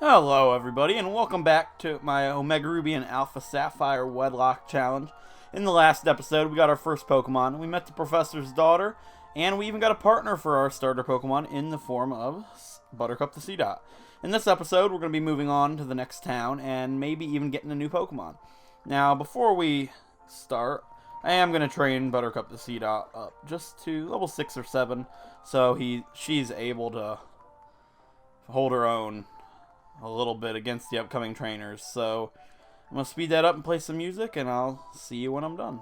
Hello everybody and welcome back to my Omega Ruby and Alpha Sapphire Wedlocke challenge. In the last episode we got our first Pokemon, we met the Professor's daughter, and we even got a partner for our starter Pokemon in the form of Buttercup the Seedot. In this episode we're going to be moving on to the next town and maybe even getting a new Pokemon. Now before we start, I am going to train Buttercup the Seedot up just to level 6 or 7 so she's able to hold her own a little bit against the upcoming trainers. So I'm going to speed that up and play some music, and I'll see you when I'm done.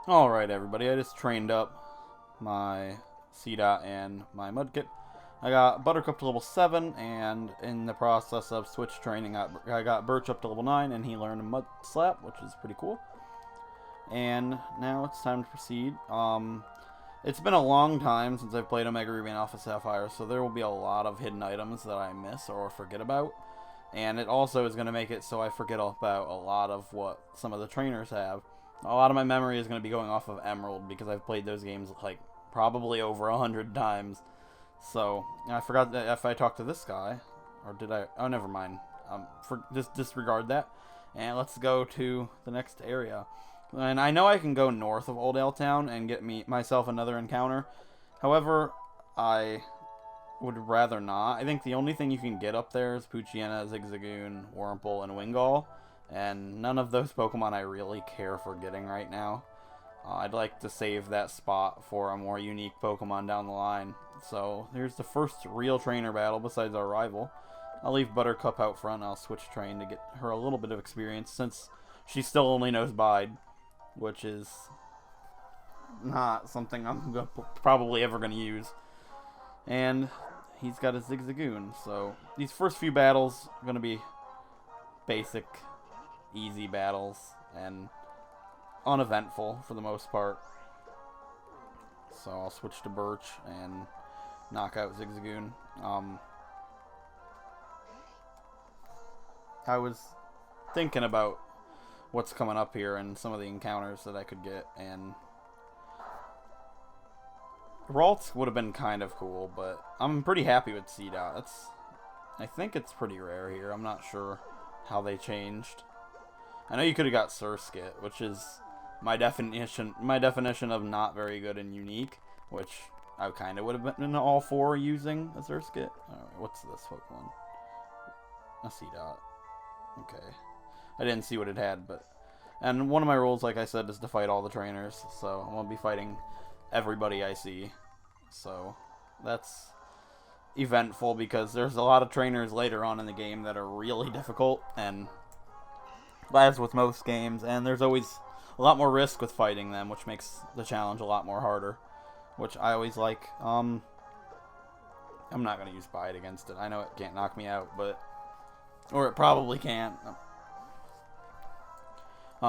Alright everybody, I just trained up my Seedot and my Mudkip. I got Buttercup to level 7, and in the process of switch training, I got Birch up to level 9, and he learned Mud Slap, which is pretty cool. And now it's time to proceed. It's been a long time since I've played Omega Ruby and Alpha Sapphire, so there will be a lot of hidden items that I miss or forget about. And it also is going to make it so I forget about a lot of what some of the trainers have. A lot of my memory is going to be going off of Emerald because I've played those games like probably over 100 times. So I forgot that if I talked to this guy, or did I? Oh, never mind. Just disregard that, and let's go to the next area. And I know I can go north of Oldale Town and get myself another encounter. However, I would rather not. I think the only thing you can get up there is Poochyena, Zigzagoon, Wurmple, and Wingull. And none of those Pokemon I really care for getting right now. I'd like to save that spot for a more unique Pokemon down the line. So here's the first real trainer battle besides our rival. I'll leave Buttercup out front and I'll switch train to get her a little bit of experience since she still only knows Bide, which is not something I'm probably ever going to use. And he's got a Zigzagoon, so these first few battles are going to be basic, easy battles and uneventful for the most part. So I'll switch to Birch and knock out Zigzagoon. I was thinking about what's coming up here and some of the encounters that I could get, and Ralts would have been kind of cool, but I'm pretty happy with Seedot. I think it's pretty rare here. I'm not sure how they changed. I know you could have got Surskit, which is my definition of not very good and unique, which I kind of would have been all for using a Surskit. What's this Pokemon? A Seedot. Okay. I didn't see what it had, but... And one of my rules, like I said, is to fight all the trainers, so I'm going to be fighting everybody I see. So, that's eventful because there's a lot of trainers later on in the game that are really difficult, and as with most games, and there's always a lot more risk with fighting them, which makes the challenge a lot more harder, which I always like. I'm not going to use Bite against it. I know it can't knock me out, or it probably can't.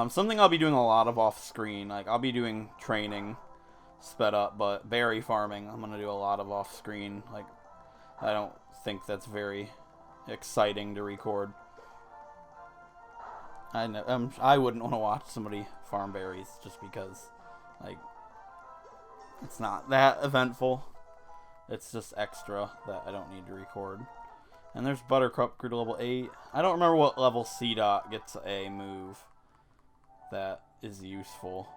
Something I'll be doing a lot of off-screen, like I'll be doing training sped up, but berry farming I'm going to do a lot of off-screen. Like, I don't think that's very exciting to record. I know, I wouldn't want to watch somebody farm berries just because, like, it's not that eventful. It's just extra that I don't need to record. And there's Buttercup, grew to level 8. I don't remember what level C dot gets a move that is useful.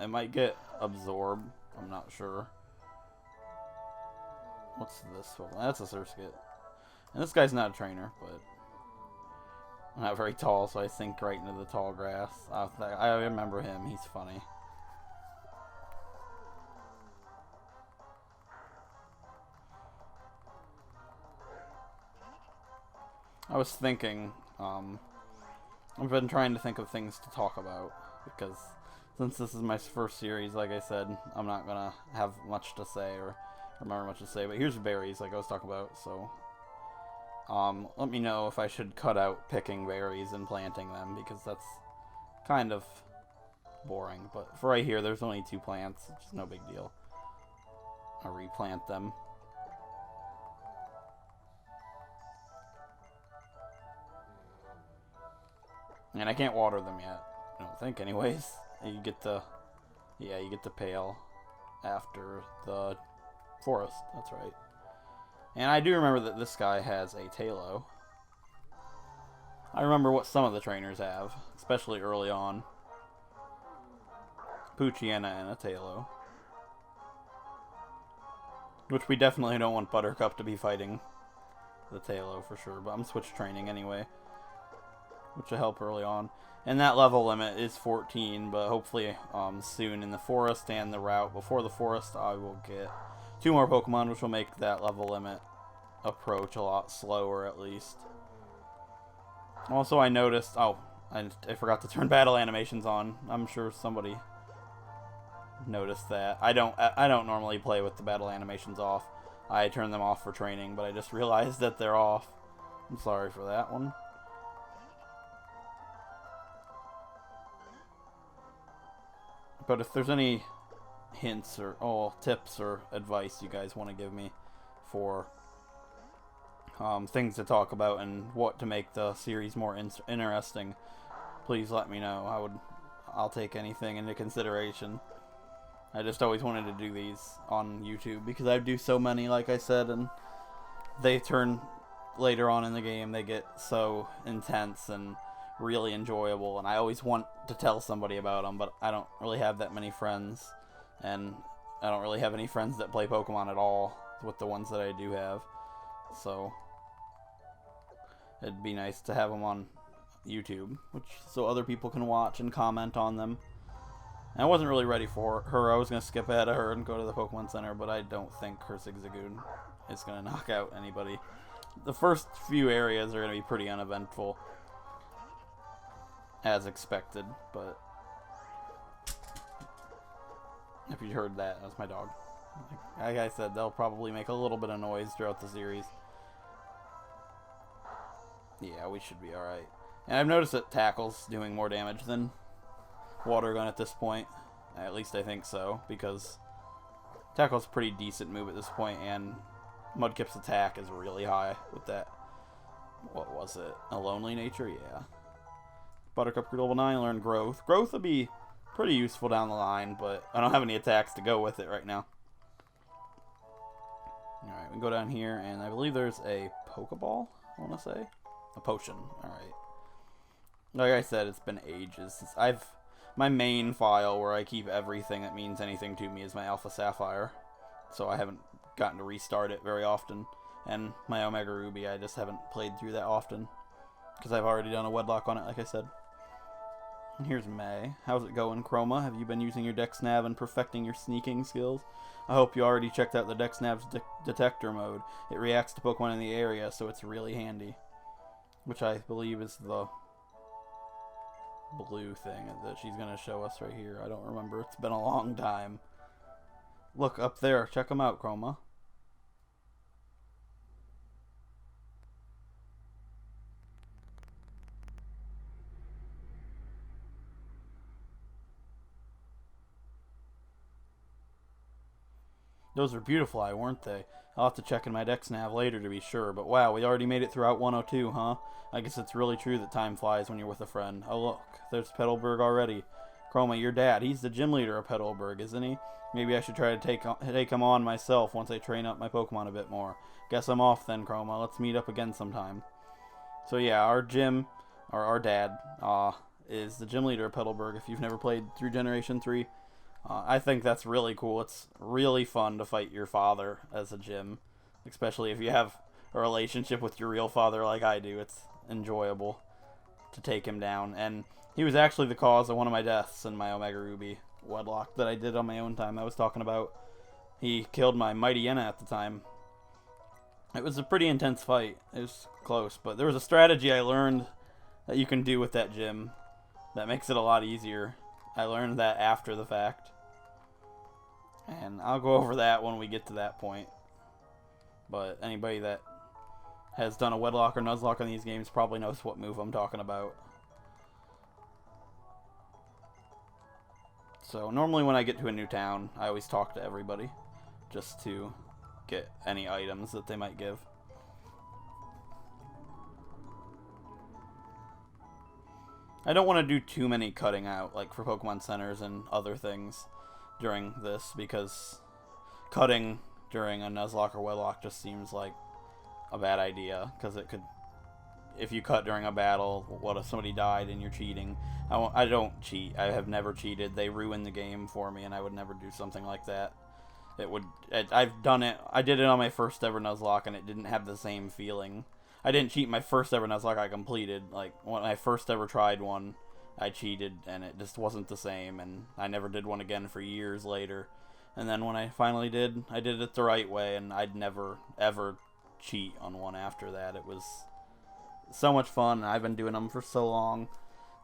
It might get Absorb. I'm not sure. What's this one? That's a Surskit. And this guy's not a trainer, but not very tall, so I sink right into the tall grass. I remember him. He's funny. I was thinking, I've been trying to think of things to talk about, because since this is my first series, like I said, I'm not going to have much to say, or remember much to say, but here's berries, like I was talking about, so let me know if I should cut out picking berries and planting them, because that's kind of boring, but for right here, there's only 2 plants, which is no big deal. I'll replant them. And I can't water them yet. I don't think, anyways. You get the pail after the forest. That's right. And I do remember that this guy has a Talo. I remember what some of the trainers have, especially early on. Poochyena and a Talo. Which we definitely don't want Buttercup to be fighting the Talo for sure, but I'm switch training anyway, which will help early on. And that level limit is 14, but hopefully soon in the forest and the route before the forest I will get 2 more Pokemon, which will make that level limit approach a lot slower at least. Also, I noticed, I forgot to turn battle animations on. I'm sure somebody noticed that. I don't normally play with the battle animations off. I turn them off for training, but I just realized that they're off. I'm sorry for that one. But if there's any hints or tips or advice you guys want to give me for things to talk about and what to make the series more interesting, please let me know. I'll take anything into consideration. I just always wanted to do these on YouTube because I do so many, like I said, and they turn later on in the game, they get so intense and really enjoyable, and I always want to tell somebody about them, but I don't really have that many friends, and I don't really have any friends that play Pokemon at all with the ones that I do have, so it'd be nice to have them on YouTube, so other people can watch and comment on them. And I wasn't really ready for her. I was going to skip ahead of her and go to the Pokemon Center, but I don't think her Zigzagoon is going to knock out anybody. The first few areas are going to be pretty uneventful, as expected, but if you heard that, that's my dog. Like I said, they'll probably make a little bit of noise throughout the series. Yeah, we should be alright. And I've noticed that Tackle's doing more damage than Water Gun at this point. At least I think so, because Tackle's a pretty decent move at this point, and Mudkip's attack is really high with that. What was it? A Lonely Nature? Yeah. Buttercup grew level 9, learned Growth. Growth would be pretty useful down the line, but I don't have any attacks to go with it right now. Alright, we can go down here, and I believe there's a Pokeball, I want to say. A potion. Alright. Like I said, it's been ages since my main file where I keep everything that means anything to me is my Alpha Sapphire. So I haven't gotten to restart it very often. And my Omega Ruby, I just haven't played through that often, because I've already done a Wedlocke on it, like I said. And here's May. How's it going, Chroma? Have you been using your Dex Nav and perfecting your sneaking skills? I hope you already checked out the Dex Nav's detector mode. It reacts to Pokemon in the area, so it's really handy. Which I believe is the blue thing that she's going to show us right here. I don't remember. It's been a long time. Look, up there. Check them out, Chroma. Those were beautiful, weren't they? I'll have to check in my Dex Nav later to be sure, but wow, we already made it throughout 102, huh? I guess it's really true that time flies when you're with a friend. Oh look, there's Petalburg already. Chroma, your dad, he's the gym leader of Petalburg, isn't he? Maybe I should try to take him on myself once I train up my Pokemon a bit more. Guess I'm off then, Chroma. Let's meet up again sometime. So yeah, our dad, is the gym leader of Petalburg. If you've never played through Generation 3, I think that's really cool. It's really fun to fight your father as a gym, especially if you have a relationship with your real father like I do. It's enjoyable to take him down. And he was actually the cause of one of my deaths in my Omega Ruby Wedlocke that I did on my own time. I was talking about. He killed my Mighty Yenna at the time. It was a pretty intense fight. It was close, but there was a strategy I learned that you can do with that gym that makes it a lot easier. I learned that after the fact. And I'll go over that when we get to that point. But anybody that has done a Wedlocke or Nuzlocke in these games probably knows what move I'm talking about. So normally when I get to a new town, I always talk to everybody just to get any items that they might give. I don't want to do too many cutting out, like for Pokemon Centers and other things during this, because cutting during a Nuzlocke or Wedlocke just seems like a bad idea, because it could, if you cut during a battle, what if somebody died and you're cheating? I don't cheat. I have never cheated. They ruined the game for me, and I would never do something like that. I've done it. I did it on my first ever Nuzlocke, and it didn't have the same feeling. I didn't cheat my first ever Nuzlocke I completed. Like, when I first ever tried one, I cheated, and it just wasn't the same, and I never did one again for years later. And then when I finally did, I did it the right way, and I'd never, ever cheat on one after that. It was so much fun, and I've been doing them for so long.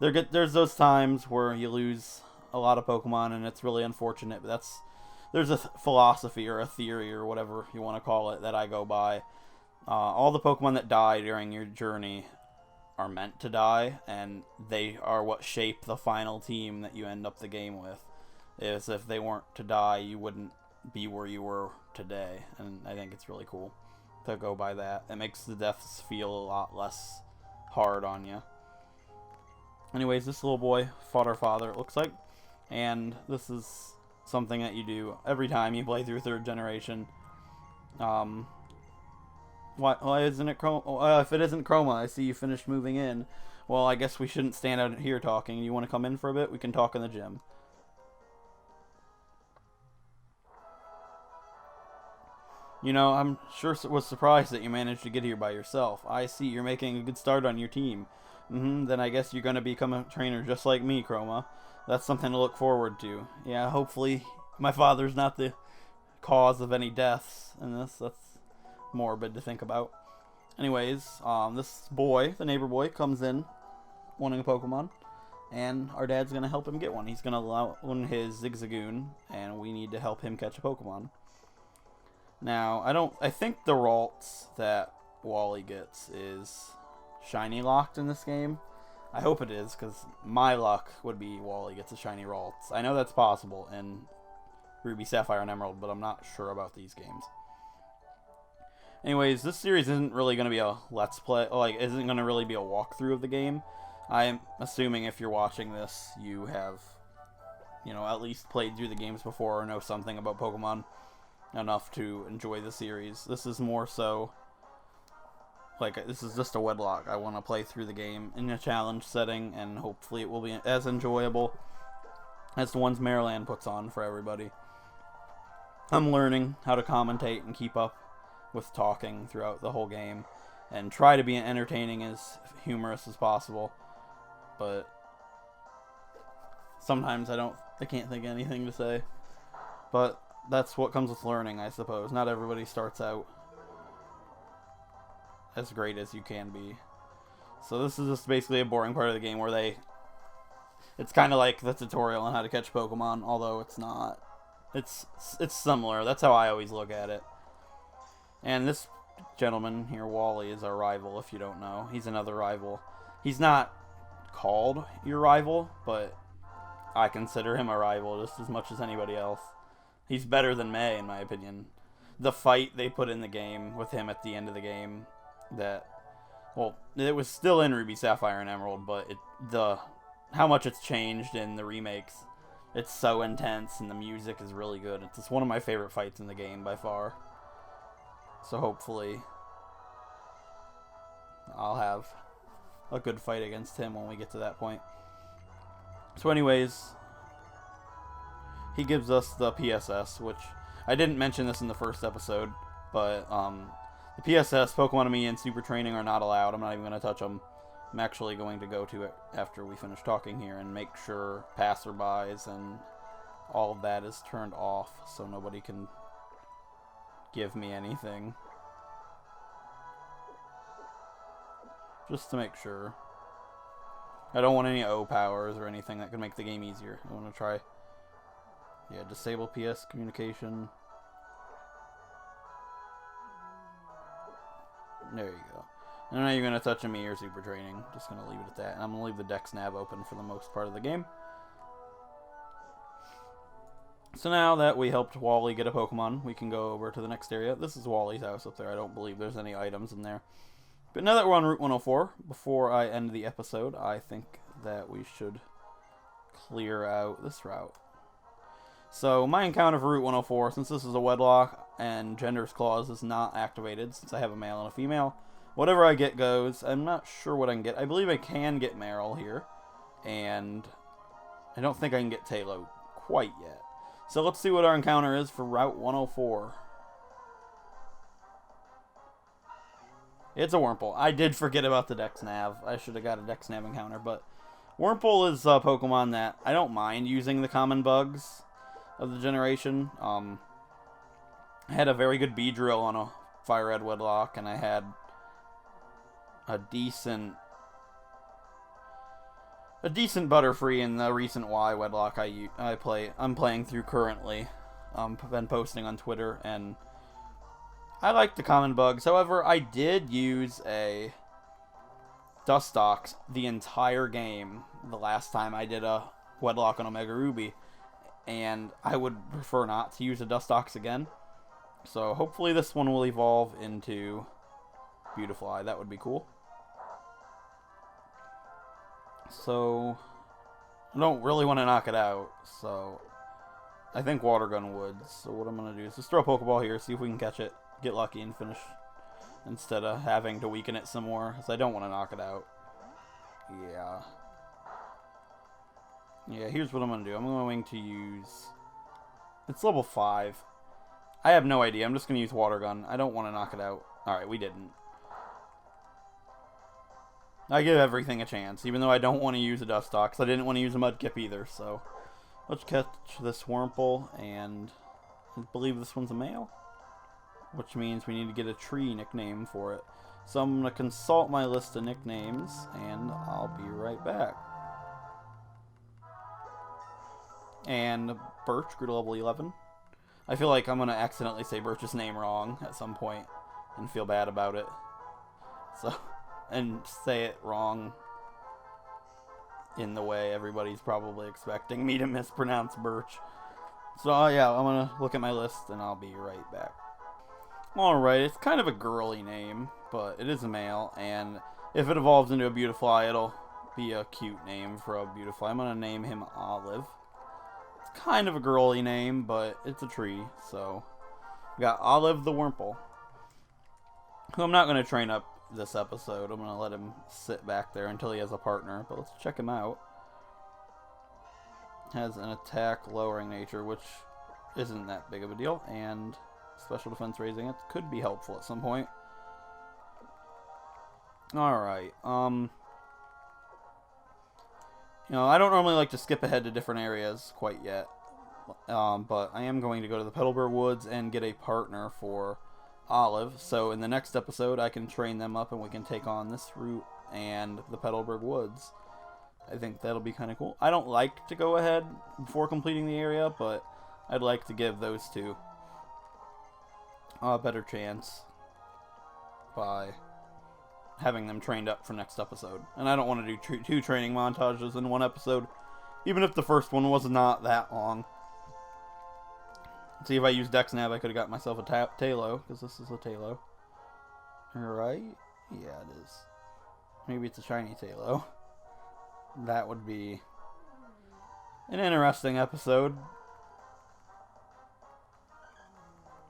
There's those times where you lose a lot of Pokemon, and it's really unfortunate, but there's a philosophy or a theory or whatever you want to call it that I go by. All the Pokemon that die during your journey are meant to die, and they are what shape the final team that you end up the game with. As if they weren't to die, you wouldn't be where you were today, and I think it's really cool to go by that. It makes the deaths feel a lot less hard on you. Anyways, this little boy fought our father, it looks like, and this is something that you do every time you play through 3rd generation. Why isn't it Chroma? If it isn't Chroma, I see you finished moving in. Well, I guess we shouldn't stand out here talking. You want to come in for a bit? We can talk in the gym. You know, I'm sure was surprised that you managed to get here by yourself. I see you're making a good start on your team. Then I guess you're going to become a trainer just like me, Chroma. That's something to look forward to. Yeah, hopefully my father's not the cause of any deaths in this. That's morbid to think about. Anyways, this boy, the neighbor boy, comes in wanting a Pokemon, and our dad's going to help him get one. He's going to loan his Zigzagoon, and we need to help him catch a Pokemon. Now, I think the Ralts that Wally gets is shiny locked in this game. I hope it is, because my luck would be Wally gets a shiny Ralts. I know that's possible in Ruby, Sapphire, and Emerald, but I'm not sure about these games. Anyways, this series isn't really going to be a let's play, isn't going to really be a walkthrough of the game. I'm assuming if you're watching this, you have, at least played through the games before or know something about Pokemon enough to enjoy the series. This is more so, this is just a Wedlocke. I want to play through the game in a challenge setting, and hopefully it will be as enjoyable as the ones Maryland puts on for everybody. I'm learning how to commentate and keep up with talking throughout the whole game, and try to be entertaining, as humorous as possible, but sometimes I can't think of anything to say. But that's what comes with learning, I suppose. Not everybody starts out as great as you can be. So this is just basically a boring part of the game where it's kind of like the tutorial on how to catch Pokemon, although it's not. It's similar. That's how I always look at it. And this gentleman here, Wally, is our rival, if you don't know. He's another rival. He's not called your rival, but I consider him a rival just as much as anybody else. He's better than May, in my opinion. The fight they put in the game with him at the end of the game, it was still in Ruby, Sapphire, and Emerald, but how much it's changed in the remakes. It's so intense, and the music is really good. It's just one of my favorite fights in the game by far. So hopefully I'll have a good fight against him when we get to that point. So anyways, he gives us the PSS, which I didn't mention this in the first episode, but the PSS, Pokemon Me, and Super Training are not allowed. I'm not even going to touch them. I'm actually going to go to it after we finish talking here and make sure passerbys and all of that is turned off so nobody can give me anything. Just to make sure. I don't want any O powers or anything that could make the game easier. I want to try, disable PS communication. There you go. I don't know you're going to touch me or Super Training. Just going to leave it at that. And I'm going to leave the Dex nav open for the most part of the game. So now that we helped Wally get a Pokemon, we can go over to the next area. This is Wally's house up there. I don't believe there's any items in there. But now that we're on Route 104, before I end the episode, I think that we should clear out this route. So my encounter for Route 104, since this is a Wedlocke and Gender's Clause is not activated, since I have a male and a female, whatever I get goes. I'm not sure what I can get. I believe I can get Meryl here, and I don't think I can get Tailo quite yet. So let's see what our encounter is for Route 104. It's a Wurmple. I did forget about the Dex Nav. I should have got a Dex Nav encounter, but Wurmple is a Pokemon that I don't mind using the common bugs of the generation. I had a very good Beedrill on a Fire Red Wedlocke, and I had a decent Butterfree in the recent Y Wedlocke I'm playing through currently. I've been posting on Twitter, and I like the common bugs. However, I did use a Dustox the entire game the last time I did a Wedlocke on Omega Ruby, and I would prefer not to use a Dustox again. So hopefully this one will evolve into Beautifly. That would be cool. So I don't really want to knock it out, so I think Water Gun would. So what I'm going to do is just throw a Pokeball here, see if we can catch it, get lucky, and finish, instead of having to weaken it some more, because I don't want to knock it out. Yeah, here's what I'm going to do. I'm going to use... It's level 5. I have no idea. I'm just going to use Water Gun. I don't want to knock it out. Alright, we didn't. I give everything a chance, even though I don't want to use a Dustox. I didn't want to use a Mudkip either, so... Let's catch this Wurmple, and I believe this one's a male, which means we need to get a tree nickname for it. So I'm going to consult my list of nicknames, and I'll be right back. And Birch grew to level 11. I feel like I'm going to accidentally say Birch's name wrong at some point and feel bad about it. So, and say it wrong in the way everybody's probably expecting me to mispronounce Birch. So yeah, I'm going to look at my list and I'll be right back. Alright, it's kind of a girly name, but it is a male, and if it evolves into a Beautifly, it'll be a cute name for a Beautifly. I'm going to name him Olive. It's kind of a girly name, but it's a tree, so we got Olive the Wurmple, who I'm not going to train up this episode. I'm going to let him sit back there until he has a partner, but let's check him out. Has an attack lowering nature, which isn't that big of a deal, and special defense raising it could be helpful at some point. Alright, You know, I don't normally like to skip ahead to different areas quite yet. But I am going to go to the Petalburg Woods and get a partner for Olive. So in the next episode, I can train them up and we can take on this route and the Petalburg Woods. I think that'll be kind of cool. I don't like to go ahead before completing the area, but I'd like to give those two a better chance by having them trained up for next episode. And I don't want to do two training montages in one episode, even if the first one was not that long. See, if I used DexNav, I could have got myself a Talo, because this is a Talo. Right? Yeah, it is. Maybe it's a shiny Talo. That would be an interesting episode.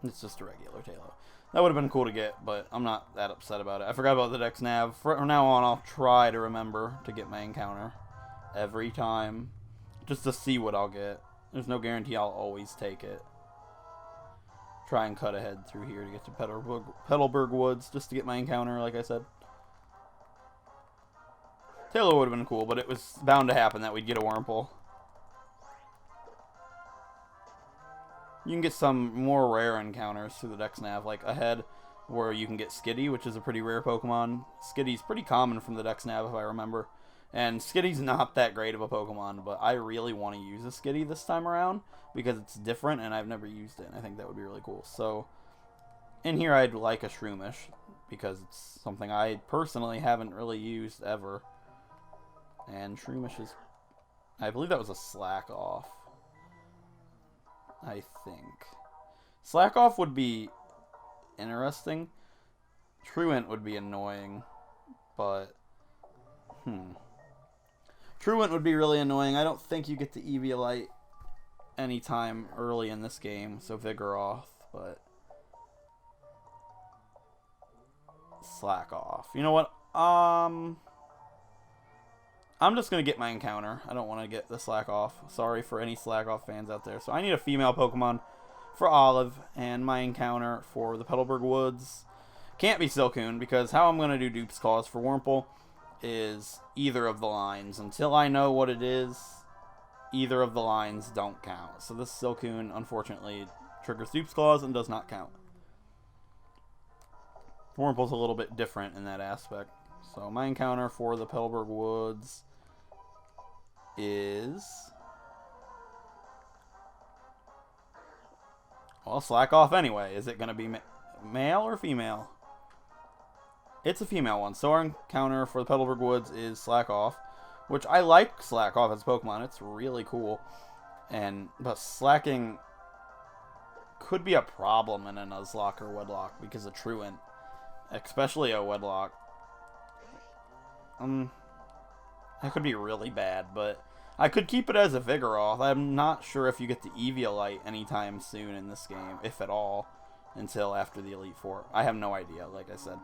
It's just a regular Talo. That would have been cool to get, but I'm not that upset about it. I forgot about the DexNav. From now on, I'll try to remember to get my encounter every time, just to see what I'll get. There's no guarantee I'll always take it. Try and cut ahead through here to get to Petalburg Woods, just to get my encounter, like I said. Taylor would have been cool, but it was bound to happen that we'd get a Wurmple. You can get some more rare encounters through the DexNav, like ahead, where you can get Skitty, which is a pretty rare Pokemon. Skitty's pretty common from the DexNav, if I remember. And Skitty's not that great of a Pokemon, but I really want to use a Skitty this time around, because it's different, and I've never used it, and I think that would be really cool. So, in here I'd like a Shroomish, because it's something I personally haven't really used ever. And Shroomish is... I believe that was a Slack Off. I think. Slack Off would be interesting. Truant would be annoying, but... Truant would be really annoying. I don't think you get the Eviolite anytime early in this game, so Vigoroth, but... Slack Off. You know what? I'm just going to get my encounter. I don't want to get the Slack Off. Sorry for any Slack Off fans out there. So I need a female Pokemon for Olive, and my encounter for the Petalburg Woods can't be Silcoon, because how I'm going to do Dupe's Claws for Wurmple is either of the lines. Until I know what it is, either of the lines don't count. So this Silcoon, unfortunately, triggers Dupe's Claws and does not count. Wurmple's a little bit different in that aspect. So my encounter for the Petalburg Woods is... well, Slack Off anyway. Is it going to be male or female? It's a female one. So our encounter for the Petalburg Woods is Slack Off, which I like Slack Off as a Pokemon. It's really cool. But slacking could be a problem in a Nuzlocke or Wedlocke because of Truant. Especially a Wedlocke. That could be really bad, but I could keep it as a Vigoroth. I'm not sure if you get the Eviolite anytime soon in this game, if at all, until after the Elite Four. I have no idea, like I said.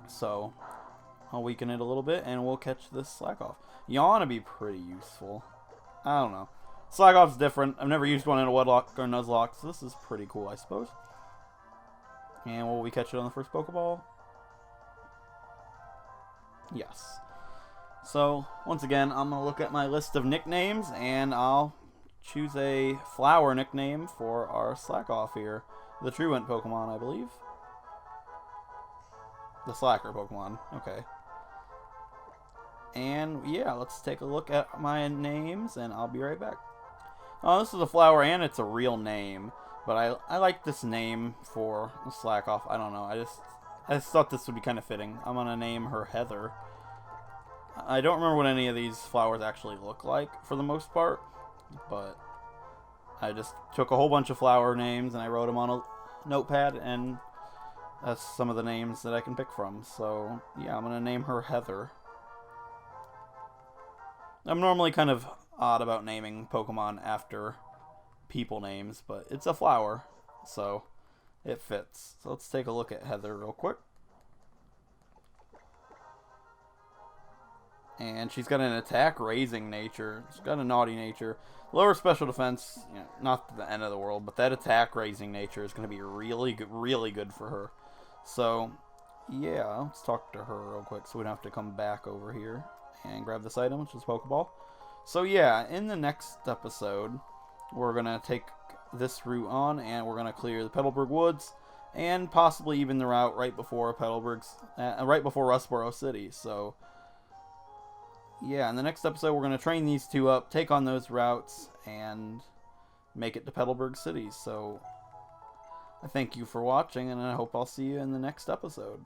So, I'll weaken it a little bit, and we'll catch this Slack Off. Yawn would be pretty useful. I don't know. Slack Off's different. I've never used one in a Wedlocke or Nuzlocke, so this is pretty cool, I suppose. And will we catch it on the first Pokeball? Yes. So, once again, I'm going to look at my list of nicknames, and I'll choose a flower nickname for our Slack Off here. The Truant Pokemon, I believe. The Slacker Pokemon. Okay. And, yeah, let's take a look at my names, and I'll be right back. Oh, this is a flower, and it's a real name. But I like this name for the Slack Off. I don't know. I just thought this would be kind of fitting. I'm going to name her Heather. I don't remember what any of these flowers actually look like for the most part. But I just took a whole bunch of flower names and I wrote them on a notepad. And that's some of the names that I can pick from. So, yeah, I'm going to name her Heather. I'm normally kind of odd about naming Pokemon after people names, but it's a flower, so it fits. So let's take a look at Heather real quick. And she's got an attack raising nature. She's got a naughty nature. Lower special defense, you know, not the end of the world, but that attack raising nature is going to be really good for her. So, yeah, let's talk to her real quick so we don't have to come back over here. and grab this item, which is Pokeball. So yeah, in the next episode, we're going to take this route on, and we're going to clear the Petalburg Woods, and possibly even the route right before right before Rustboro City. So yeah, in the next episode, we're going to train these two up, take on those routes, and make it to Petalburg City. So I thank you for watching, and I hope I'll see you in the next episode.